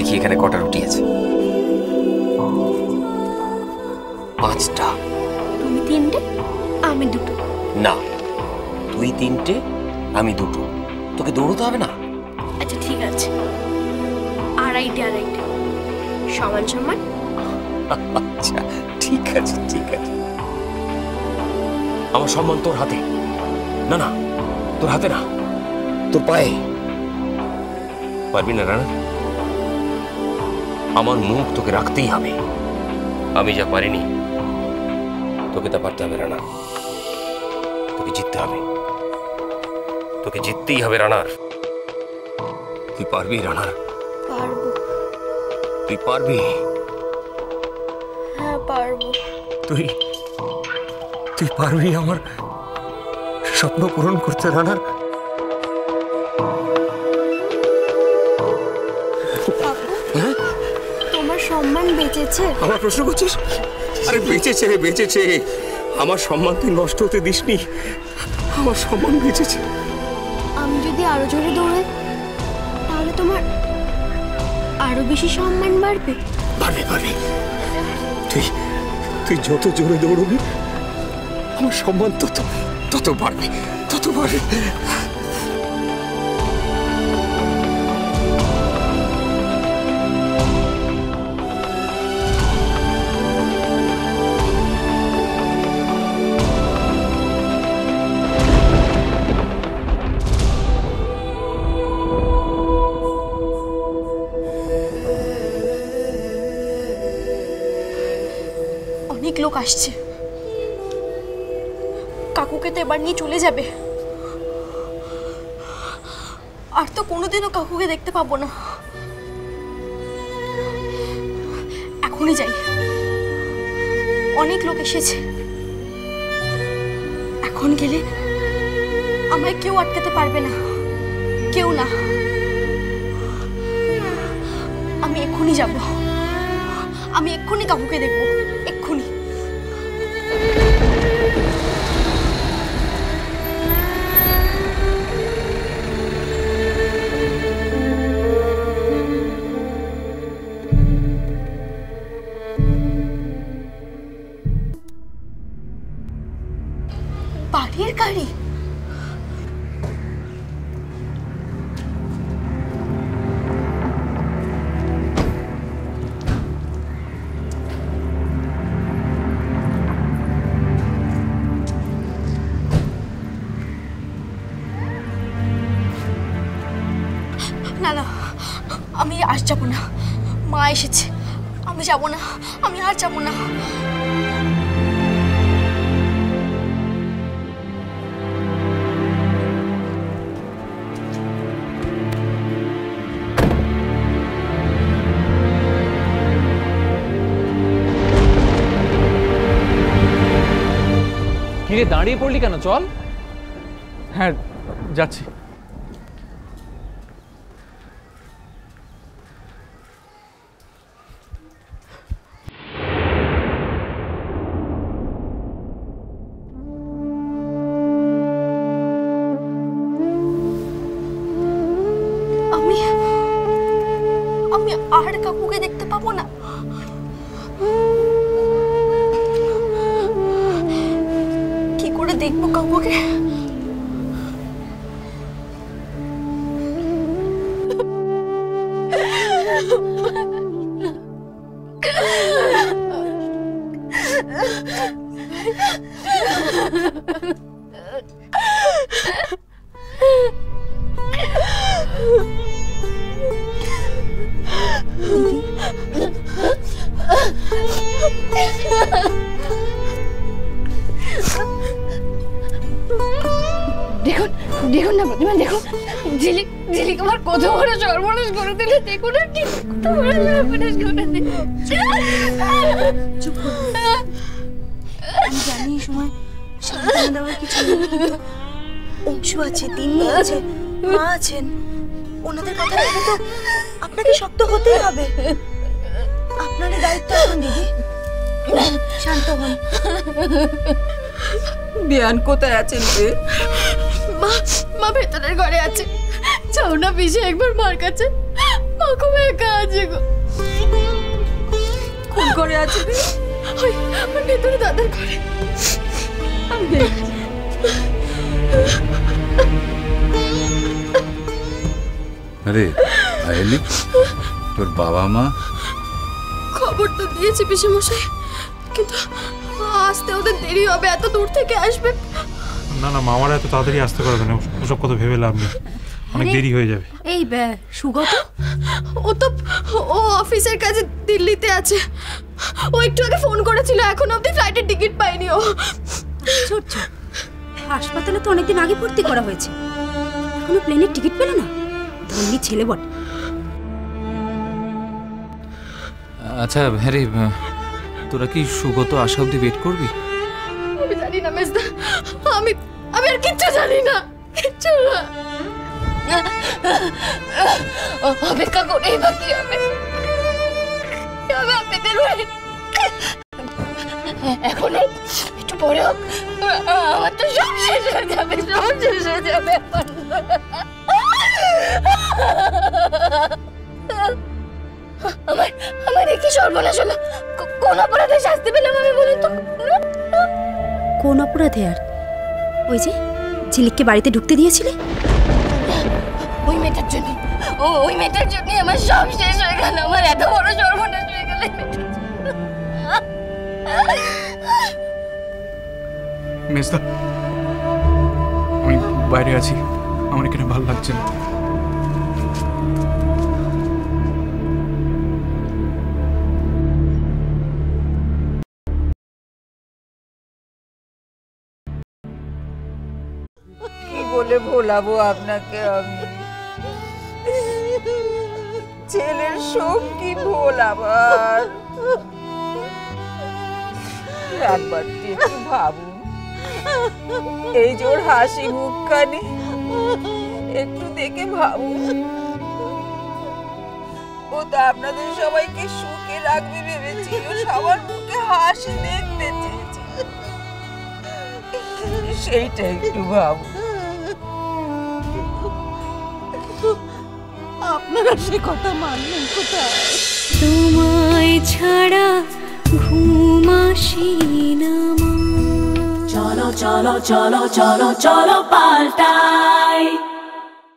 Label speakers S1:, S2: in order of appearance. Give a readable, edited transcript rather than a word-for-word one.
S1: দেখি এখানে কটা রুটি আছে। 5টা।
S2: তুমি 3টে, আমি 2টো।
S1: না, তুই 3টে, আমি 2টো। তোকে দৌড়তে হবে না।
S2: আচ্ছা ঠিক আছে, 2.5টে সমান সমান।
S1: আচ্ছা ঠিক আছে ঠিক আছে। আমার সম্মান তোর হাতে। না না, তোর হাতে না, তোর পায়ে। পারবি না রানা? আমার মুখ তোকে রাখতেই হবে। আমি যা পারিনি তোকে তা পারতে হবে রানা। তোকে জিততে হবে, তোকে জিততেই হবে রানার। তুই পারবি রানা?
S2: পারবো।
S1: তুই পারবি?
S2: হ্যাঁ পারবো।
S1: তুই তুই পারবি আমার স্বপ্ন পূরণ করতে রানা?
S2: তোমার সম্মান বেঁচেছে?
S1: আমার প্রশ্ন করছিস? আরে বেঁচেছে রে, বেঁচেছে। আমার সম্মান তুই নষ্ট হতে দিসনি। আমার সম্মান বেঁচেছে।
S2: আমি যদি আরো জোরে দৌড়াই তাহলে তোমার আরো বেশি সম্মান বাড়বে।
S1: পারবি পারবি। তুই তুই যত জোরে দৌড়বি আমার সম্মান তত তত বাড়বে, তত বাড়বে।
S2: অনেক লোক আসছে, কাকুকে তো এবার নিয়ে চলে যাবে। আর তো কোনোদিনও কাকুকে দেখতে পাবো না। এখনই যাই, অনেক লোক এসেছে। এখন গেলে আমায় কেউ আটকাতে পারবে না, কেউ না। আমি এক্ষুনি যাব, আমি এক্ষুনি কাকুকে দেখবো, এক্ষুনি। বাড়ির গাড়ি? না না, আমি আর যাবো না। মা এসেছে, আমি যাবো না, আমি আর যাবো না।
S3: কিরে দাঁড়িয়ে পড়লি কেন? চল। হ্যাঁ যাচ্ছি।
S2: আমি আর কাকুকে দেখতে পাবো না। কি করে দেখবো কাকুকে? দেখুন দেখুন না প্রতিমা, দেখুন ঝিলিক ঝিলিক আমার কত বড় সর্বনাশ করে দিলে। দেখুন আর কি কত বড় সর্বনাশ করে দিলে। চুপ করুন, আমি জানি এই সময় সান্ত্বনা দেওয়ার কিছু নেই। অংশু আছে, তিন্নি আছে, মা আছেন, ওনাদের কথা ভেবে তো আপনাকে শক্ত হতেই হবে। আপনারই দায়িত্ব এখন দিদি, শান্ত হন।
S4: বিয়ান কোথায় আছেন রে?
S2: মা মা ভেতরের ঘরে আছে। যাও না পিসে একবার মার কাছে। মা খুব একা আছে গো।
S4: কোন করে আছে?
S2: ওই ভেতরে দাদার ঘরে।
S4: আমি দেখছি।
S5: আরে আয়েলি, তোর বাবা মা?
S2: খবর তো দিয়েছি পিসেমশাই, কিন্তু আসতে ওদের দেরি হবে, এত দূর থেকে আসবে।
S6: না না, মামারা এত তাড়াতাড়ি আসতে পারবে না, ওসব কথা ভেবে লাভ নেই, অনেক দেরি হয়ে যাবে।
S2: এই সুগত, ও অফিসের কাছে দিল্লিতে আছে। ও একটু আগে ফোন করেছিল, এখন অবধি ফ্লাইটের টিকিট পাইনি ও।
S7: ছোট হাসপাতালে তো অনেকদিন আগে ভর্তি করা হয়েছে, এখনো প্লেনের টিকিট পেল না। ধনী ছেলে বটে।
S3: আচ্ছা হ্যারি, তোরা কি সুগত আসা অব্দি ওয়েট করবি?
S2: আমি জানি না মেজদা, আমি আর কিচ্ছু জানি না, কিচ্ছু না। অপেক্ষা করেই বা কি হবে? এখন একটু পরে হোক, আমার তো সব শেষ হয়ে যাবে, সব শেষ হয়ে যাবে। আমার কি সর্বনাশ হলো? কোন অপরাধে শাস্তি পেলাম আমি, বলি তো?
S7: কোন অপরাধে? আর ওই যে ঝিলিককে বাড়িতে ঢুকতে দিয়েছিলে,
S2: ওই মেয়েটার জন্য, ওই মেয়েটার জন্য আমার সব শেষ হয়ে গেল। আমার এত বড় সর্বনাশ হয়ে গেল।
S3: মেজদা, আমি বাইরে আছি, আমার এখানে ভালো লাগছে না।
S4: কি বলে ভোলাবো আপনাকে আমি? ছেলের শোক কি ভোলাবার? একবার একটু ভাবুন, এই জোর হাসি মুখখানি একটু দেখে ভাবুন। ও তো আপনাদের সবাইকে সুখে রাখবে ভেবেছিল, সবার মুখে হাসি দেখতে চেয়েছিল, সেইটা একটু ভাবুন। আপনারা সে কথা মানলেন কোথায়?
S7: তোমায় ছাড়া ঘুম আসি না। চলো চলো চলো চলো চলো পাল্টাই।